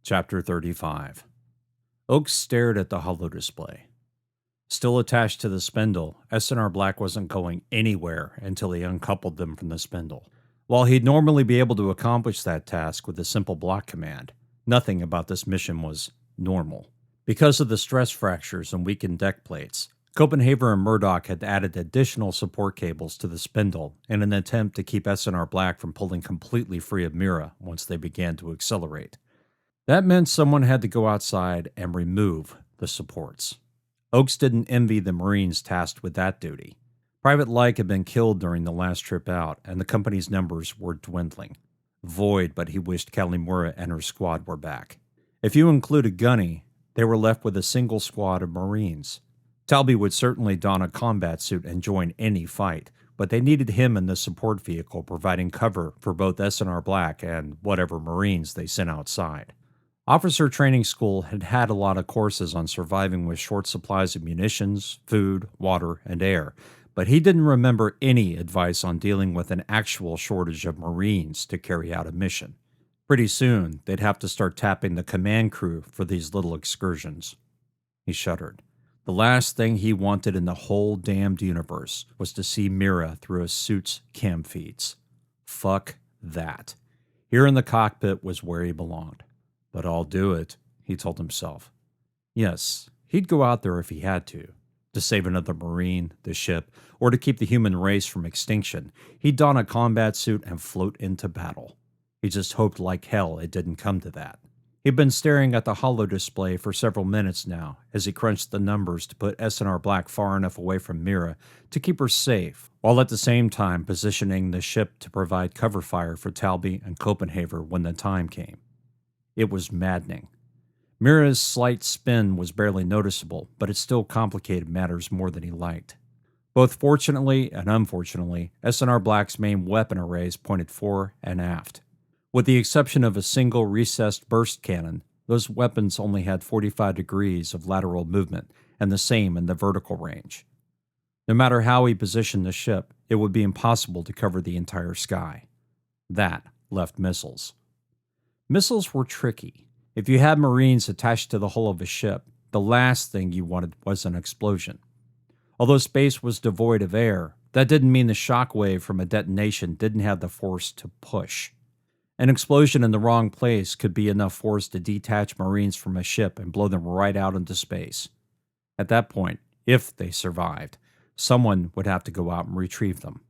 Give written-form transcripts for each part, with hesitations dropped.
Chapter 35. Oak stared at the holo display. Still attached to the spindle, S&R Black wasn't going anywhere until he uncoupled them from the spindle. While he'd normally be able to accomplish that task with a simple block command, nothing about this mission was normal. Because of the stress fractures and weakened deck plates, Copenhagen and Murdoch had added additional support cables to the spindle in an attempt to keep S&R Black from pulling completely free of Mira once they began to accelerate. That meant someone had to go outside and remove the supports. Oakes didn't envy the Marines tasked with that duty. Private Like had been killed during the last trip out, and the company's numbers were dwindling. Void, but he wished Kalimura and her squad were back. If you included Gunny, they were left with a single squad of Marines. Talby would certainly don a combat suit and join any fight, but they needed him in the support vehicle providing cover for both S&R Black and whatever Marines they sent outside. Officer Training School had had a lot of courses on surviving with short supplies of munitions, food, water, and air, but he didn't remember any advice on dealing with an actual shortage of Marines to carry out a mission. Pretty soon, they'd have to start tapping the command crew for these little excursions. He shuddered. The last thing he wanted in the whole damned universe was to see Mira through a suit's cam feeds. Fuck that. Here in the cockpit was where he belonged. But I'll do it, he told himself. Yes, he'd go out there if he had to save another Marine, the ship, or to keep the human race from extinction. He'd don a combat suit and float into battle. He just hoped like hell it didn't come to that. He'd been staring at the holo display for several minutes now as he crunched the numbers to put S&R Black far enough away from Mira to keep her safe, while at the same time positioning the ship to provide cover fire for Talby and Copenhagen when the time came. It was maddening. Mira's slight spin was barely noticeable, but it still complicated matters more than he liked. Both fortunately and unfortunately, S&R Black's main weapon arrays pointed fore and aft. With the exception of a single recessed burst cannon, those weapons only had 45 degrees of lateral movement and the same in the vertical range. No matter how he positioned the ship, it would be impossible to cover the entire sky. That left missiles. Missiles were tricky. If you had Marines attached to the hull of a ship, the last thing you wanted was an explosion. Although space was devoid of air, that didn't mean the shockwave from a detonation didn't have the force to push. An explosion in the wrong place could be enough force to detach Marines from a ship and blow them right out into space. At that point, if they survived, someone would have to go out and retrieve them.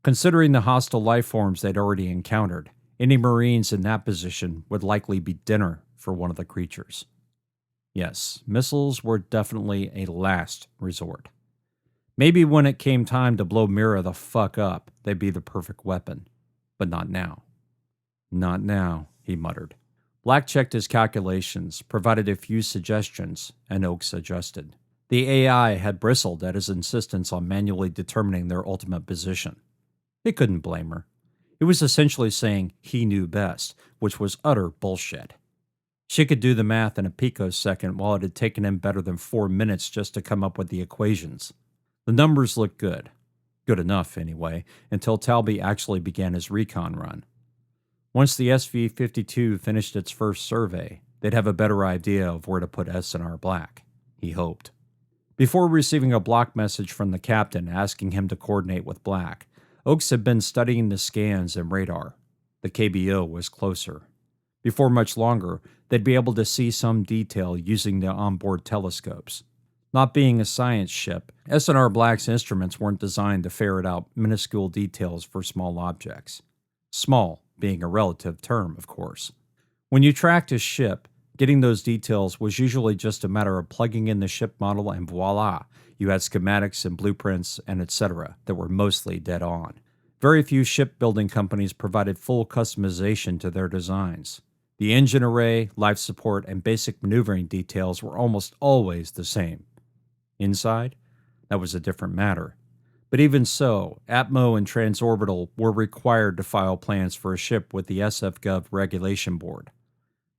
Considering the hostile life forms they'd already encountered, any Marines in that position would likely be dinner for one of the creatures. Yes, missiles were definitely a last resort. Maybe when it came time to blow Mira the fuck up, they'd be the perfect weapon. But not now. Not now, he muttered. Black checked his calculations, provided a few suggestions, and Oakes adjusted. The AI had bristled at his insistence on manually determining their ultimate position. He couldn't blame her. He was essentially saying he knew best, which was utter bullshit. She could do the math in a picosecond while it had taken him better than 4 minutes just to come up with the equations. The numbers looked good. Good enough, anyway, until Talby actually began his recon run. Once the SV-52 finished its first survey, they'd have a better idea of where to put S&R Black, he hoped. Before receiving a block message from the captain asking him to coordinate with Black, Oakes had been studying the scans and radar. The KBO was closer. Before much longer, they'd be able to see some detail using the onboard telescopes. Not being a science ship, S&R Black's instruments weren't designed to ferret out minuscule details for small objects. Small being a relative term, of course. When you tracked a ship, getting those details was usually just a matter of plugging in the ship model and voila, you had schematics and blueprints and etc. that were mostly dead on. Very few shipbuilding companies provided full customization to their designs. The engine array, life support, and basic maneuvering details were almost always the same. Inside? That was a different matter. But even so, Atmo and Transorbital were required to file plans for a ship with the SF-Gov Regulation Board.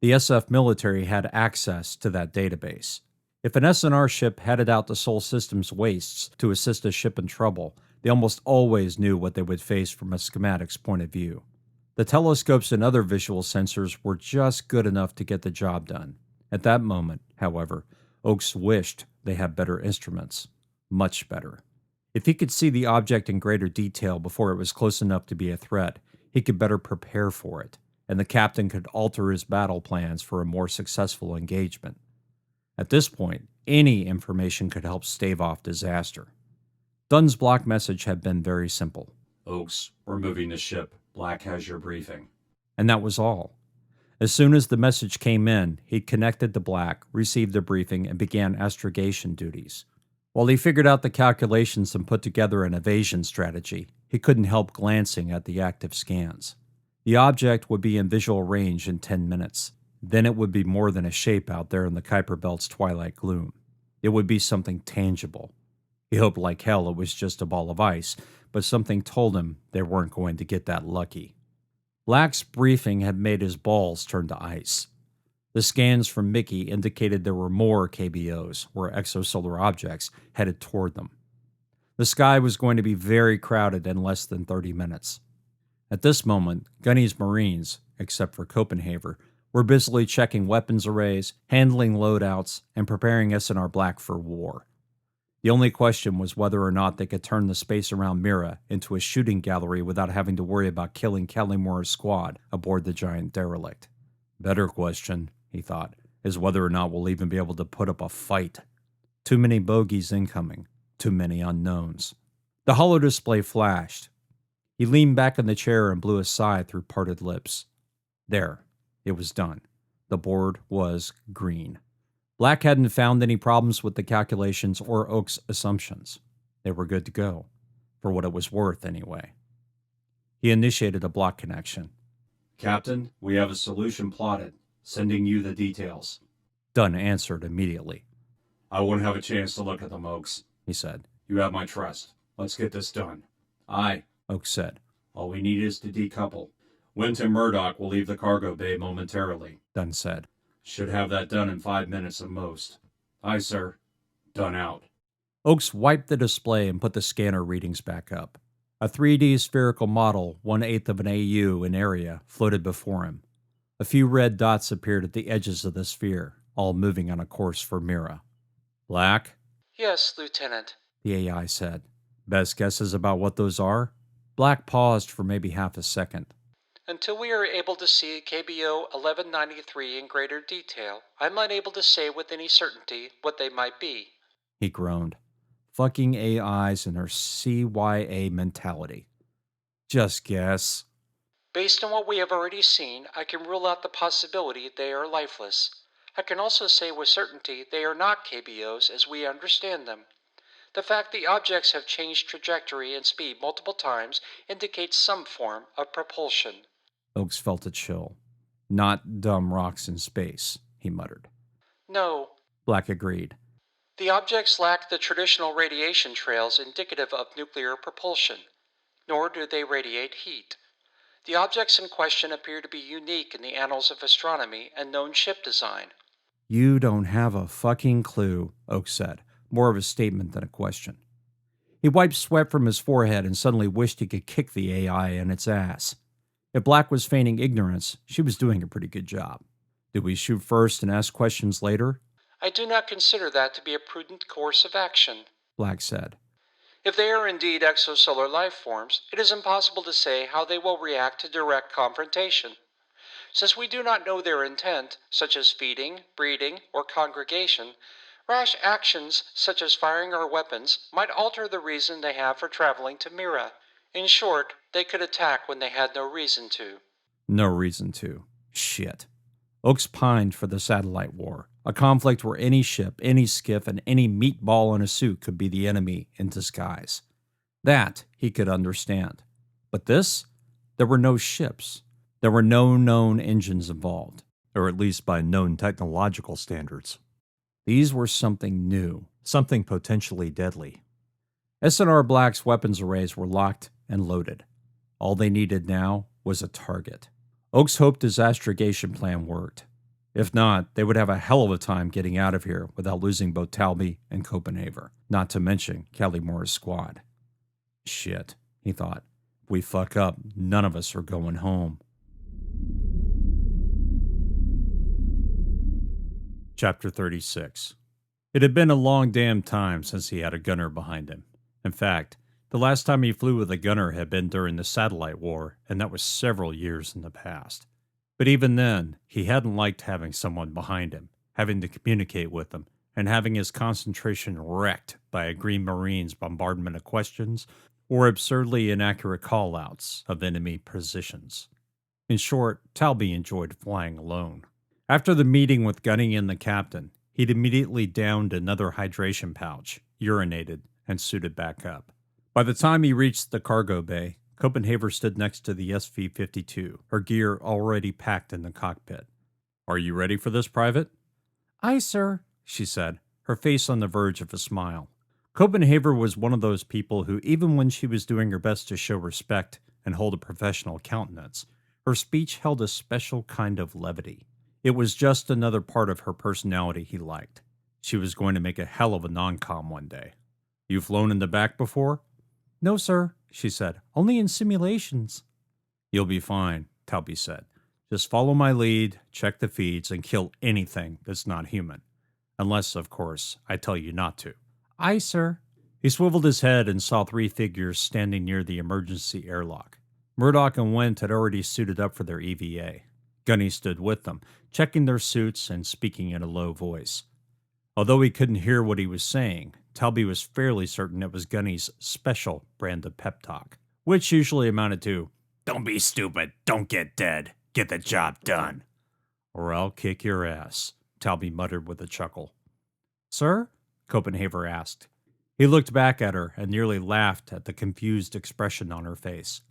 The SF military had access to that database. If an S&R ship headed out to Sol Systems wastes to assist a ship in trouble, they almost always knew what they would face from a schematics point of view. The telescopes and other visual sensors were just good enough to get the job done. At that moment, however, Oakes wished they had better instruments. Much better. If he could see the object in greater detail before it was close enough to be a threat, he could better prepare for it, and the captain could alter his battle plans for a more successful engagement. At this point, any information could help stave off disaster. Dunn's block message had been very simple. Oakes, we're moving the ship. Black has your briefing. And that was all. As soon as the message came in, he connected to Black, received the briefing, and began astrogation duties. While he figured out the calculations and put together an evasion strategy, he couldn't help glancing at the active scans. The object would be in visual range in 10 minutes. Then it would be more than a shape out there in the Kuiper Belt's twilight gloom. It would be something tangible. He hoped like hell it was just a ball of ice, but something told him they weren't going to get that lucky. Black's briefing had made his balls turn to ice. The scans from Mickey indicated there were more KBOs, or exosolar objects, headed toward them. The sky was going to be very crowded in less than 30 minutes. At this moment, Gunny's Marines, except for Copenhagen, were busily checking weapons arrays, handling loadouts, and preparing S&R Black for war. The only question was whether or not they could turn the space around Mira into a shooting gallery without having to worry about killing Callimore's squad aboard the giant derelict. Better question, he thought, is whether or not we'll even be able to put up a fight. Too many bogeys incoming, too many unknowns. The holodisplay flashed. He leaned back in the chair and blew a sigh through parted lips. There, it was done. The board was green. Black hadn't found any problems with the calculations or Oak's assumptions. They were good to go, for what it was worth anyway. He initiated a block connection. Captain, we have a solution plotted. Sending you the details. Dunn answered immediately. I won't have a chance to look at them, Oakes, he said. You have my trust. Let's get this done. Aye, Oakes said. All we need is to decouple. Wint and Murdoch will leave the cargo bay momentarily, Dunn said. Should have that done in 5 minutes at most. Aye, sir. Done out. Oakes wiped the display and put the scanner readings back up. A 3D spherical model, 1/8 of an AU in area, floated before him. A few red dots appeared at the edges of the sphere, all moving on a course for Mira. Black? Yes, Lieutenant, the AI said. Best guesses about what those are? Black paused for maybe half a second. Until we are able to see KBO 1193 in greater detail, I'm unable to say with any certainty what they might be. He groaned. Fucking AIs and their CYA mentality. Just guess. Based on what we have already seen, I can rule out the possibility they are lifeless. I can also say with certainty they are not KBOs as we understand them. The fact the objects have changed trajectory and speed multiple times indicates some form of propulsion. Oakes felt a chill. Not dumb rocks in space, he muttered. No, Black agreed. the objects lack the traditional radiation trails indicative of nuclear propulsion, nor do they radiate heat. The objects in question appear to be unique in the annals of astronomy and known ship design. You don't have a fucking clue, Oakes said, more of a statement than a question. He wiped sweat from his forehead and suddenly wished he could kick the AI in its ass. If Black was feigning ignorance, she was doing a pretty good job. Did we shoot first and ask questions later? I do not consider that to be a prudent course of action, Black said. If they are indeed exosolar life forms, it is impossible to say how they will react to direct confrontation. Since we do not know their intent, such as feeding, breeding, or congregation, rash actions such as firing our weapons might alter the reason they have for traveling to Mira. In short, they could attack when they had no reason to. No reason to. Shit. Oakes pined for the satellite war, a conflict where any ship, any skiff, and any meatball in a suit could be the enemy in disguise. That he could understand. But this? There were no ships. There were no known engines involved, or at least by known technological standards. These were something new, something potentially deadly. S&R Black's weapons arrays were locked and loaded. All they needed now was a target. Oakes hoped his astrogation plan worked. If not, they would have a hell of a time getting out of here without losing both Talby and Copenhagen, not to mention Callimore's squad. Shit, he thought. If we fuck up, none of us are going home. Chapter 36. It had been a long damn time since he had a gunner behind him. In fact, the last time he flew with a gunner had been during the satellite war, and that was several years in the past. But even then, he hadn't liked having someone behind him, having to communicate with them, and having his concentration wrecked by a Green Marine's bombardment of questions or absurdly inaccurate call-outs of enemy positions. In short, Talby enjoyed flying alone. After the meeting with Gunny and the captain, he'd immediately downed another hydration pouch, urinated, and suited back up. By the time he reached the cargo bay, Copenhagen stood next to the SV-52, her gear already packed in the cockpit. "Are you ready for this, Private?" "Aye, sir," she said, her face on the verge of a smile. Copenhagen was one of those people who, even when she was doing her best to show respect and hold a professional countenance, her speech held a special kind of levity. It was just another part of her personality he liked. She was going to make a hell of a non-com one day. "You flown in the back before?" "No, sir," she said. "Only in simulations." "You'll be fine," Talby said. "Just follow my lead, check the feeds, and kill anything that's not human. Unless, of course, I tell you not to." "Aye, sir." He swiveled his head and saw three figures standing near the emergency airlock. Murdoch and Went had already suited up for their EVA. Gunny stood with them, checking their suits and speaking in a low voice. Although he couldn't hear what he was saying, Talby was fairly certain it was Gunny's special brand of pep talk, which usually amounted to, "Don't be stupid, don't get dead, get the job done." "Or I'll kick your ass," Talby muttered with a chuckle. "Sir?" Copenhagen asked. He looked back at her and nearly laughed at the confused expression on her face.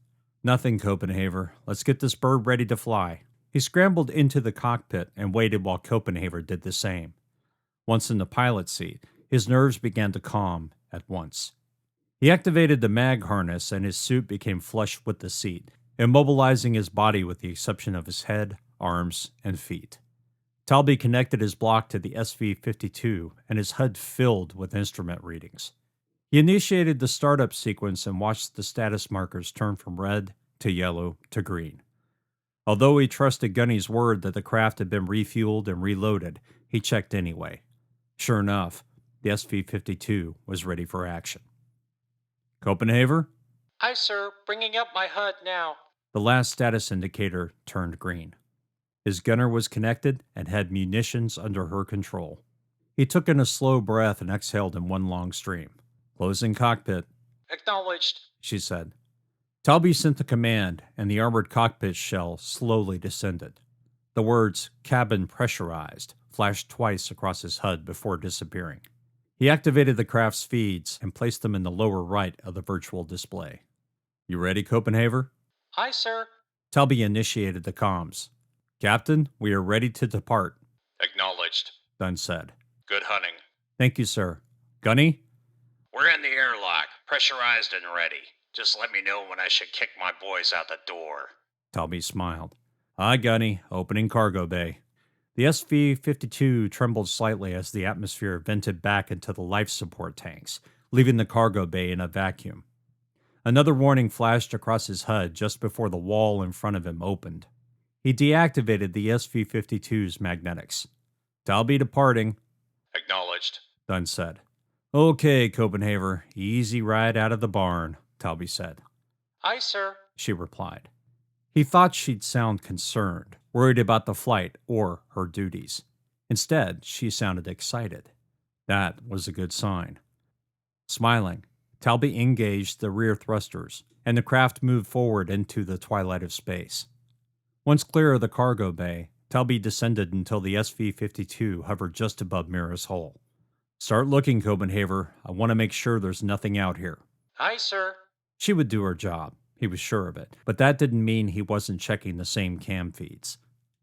"Nothing, Copenhagen. Let's get this bird ready to fly." He scrambled into the cockpit and waited while Copenhagen did the same. Once in the pilot's seat, his nerves began to calm at once. He activated the mag harness and his suit became flush with the seat, immobilizing his body with the exception of his head, arms, and feet. Talby connected his block to the SV-52 and his HUD filled with instrument readings. He initiated the startup sequence and watched the status markers turn from red to yellow to green. Although he trusted Gunny's word that the craft had been refueled and reloaded, he checked anyway. Sure enough, the SV-52 was ready for action. "Copenhagen?" "Aye, sir. Bringing up my HUD now." The last status indicator turned green. His gunner was connected and had munitions under her control. He took in a slow breath and exhaled in one long stream. "Closing cockpit," "Acknowledged," she said. Talby sent the command, and the armored cockpit shell slowly descended. The words "cabin pressurized" flashed twice across his HUD before disappearing. He activated the craft's feeds and placed them in the lower right of the virtual display. "You ready, Copenhagen?" "Aye, sir." Talby initiated the comms. "Captain, we are ready to depart," "Acknowledged," Dunn said. "Good hunting." "Thank you, sir." "Gunny?" "We're in the airlock, pressurized and ready. Just let me know when I should kick my boys out the door." Talby smiled. "Aye, Gunny, opening cargo bay." The SV-52 trembled slightly as the atmosphere vented back into the life support tanks, leaving the cargo bay in a vacuum. Another warning flashed across his HUD just before the wall in front of him opened. He deactivated the SV-52's magnetics. "Talby departing," "Acknowledged," Dunn said. "Okay, Copenhagen, easy ride out of the barn," Talby said. "Aye, sir," she replied. He thought she'd sound concerned, worried about the flight or her duties. Instead, she sounded excited. That was a good sign. Smiling, Talby engaged the rear thrusters, and the craft moved forward into the twilight of space. Once clear of the cargo bay, Talby descended until the SV-52 hovered just above Mira's hull. "Start looking, Copenhagen. I want to make sure there's nothing out here." "Aye, sir." She would do her job. He was sure of it, but that didn't mean he wasn't checking the same cam feeds.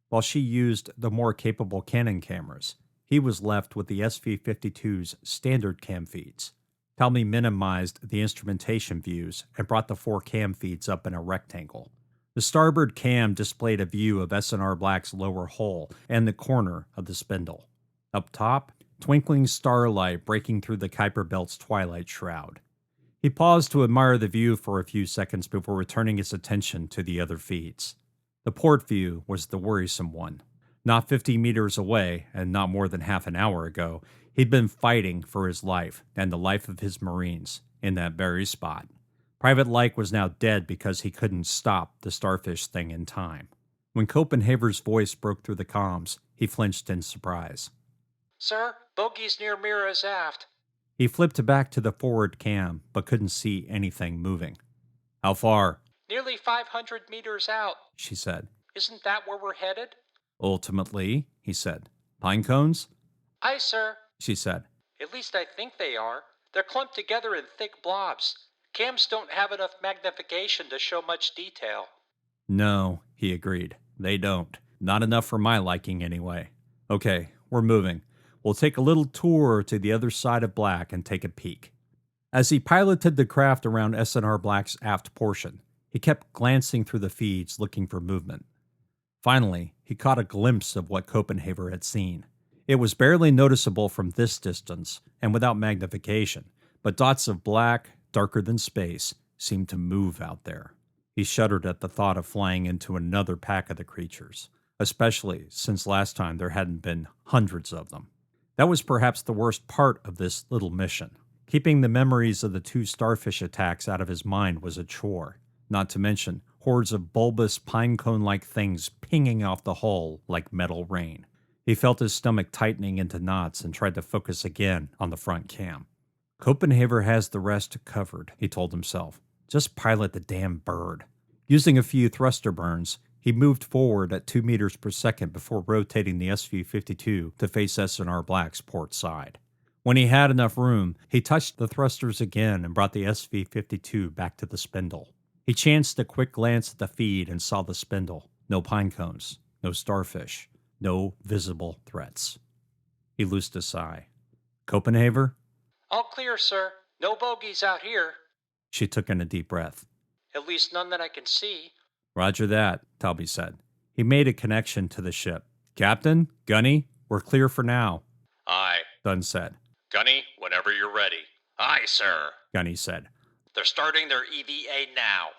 While she used the more capable Canon cameras, he was left with the SV-52's standard cam feeds. Talby minimized the instrumentation views and brought the four cam feeds up in a rectangle. The starboard cam displayed a view of S&R Black's lower hull and the corner of the spindle. Up top, twinkling starlight breaking through the Kuiper Belt's twilight shroud. He paused to admire the view for a few seconds before returning his attention to the other feeds. The port view was the worrisome one. Not 50 meters away, and not more than half an hour ago, he'd been fighting for his life and the life of his Marines in that very spot. Private Like was now dead because he couldn't stop the starfish thing in time. When Copenhaver's voice broke through the comms, he flinched in surprise. Sir, bogey's near Mira's aft. He flipped back to the forward cam, but couldn't see anything moving. How far? Nearly 500 meters out, She said. Isn't that where we're headed? Ultimately, he said. Pine cones? Aye, sir. She said. At least I think they are. They're clumped together in thick blobs. Cams don't have enough magnification to show much detail. No, he agreed. They don't. Not enough for my liking, anyway. Okay, we're moving. We'll take a little tour to the other side of Black and take a peek. As he piloted the craft around S&R Black's aft portion, he kept glancing through the feeds looking for movement. Finally, he caught a glimpse of what Copenhaver had seen. It was barely noticeable from this distance and without magnification, but dots of black, darker than space, seemed to move out there. He shuddered at the thought of flying into another pack of the creatures, especially since last time there hadn't been hundreds of them. That was perhaps the worst part of this little mission. Keeping the memories of the 2 starfish attacks out of his mind was a chore, not to mention hordes of bulbous pinecone-like things pinging off the hull like metal rain. He felt his stomach tightening into knots and tried to focus again on the front cam. Copenhaver has the rest covered, he told himself. Just pilot the damn bird. Using a few thruster burns, he moved forward at 2 meters per second before rotating the SV-52 to face S&R Black's port side. When he had enough room, he touched the thrusters again and brought the SV-52 back to the spindle. He chanced a quick glance at the feed and saw the spindle. No pine cones, no starfish, no visible threats. He loosed a sigh. Copenhaver? All clear, sir. No bogeys out here. She took in a deep breath. At least none that I can see. Roger that, Talby said. He made a connection to the ship. Captain, Gunny, we're clear for now. Aye. Dunn said. Gunny, whenever you're ready. Aye, sir. Gunny said. They're starting their EVA now.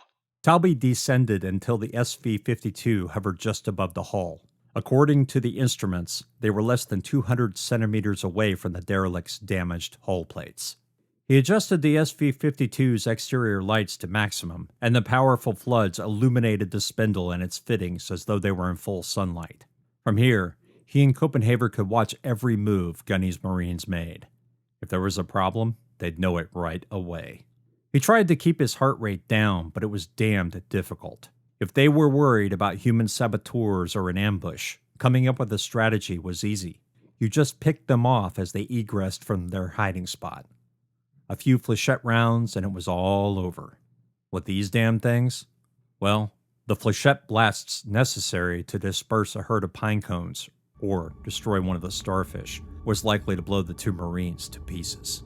Talby descended until the SV-52 hovered just above the hull. According to the instruments, they were less than 200 centimeters away from the derelict's damaged hull plates. He adjusted the SV-52's exterior lights to maximum, and the powerful floods illuminated the spindle and its fittings as though they were in full sunlight. From here, he and Copenhaver could watch every move Gunny's Marines made. If there was a problem, they'd know it right away. He tried to keep his heart rate down, but it was damned difficult. If they were worried about human saboteurs or an ambush, coming up with a strategy was easy. You just picked them off as they egressed from their hiding spot. A few flechette rounds and it was all over. With these damn things? Well, the flechette blasts necessary to disperse a herd of pine cones or destroy one of the starfish was likely to blow the 2 Marines to pieces.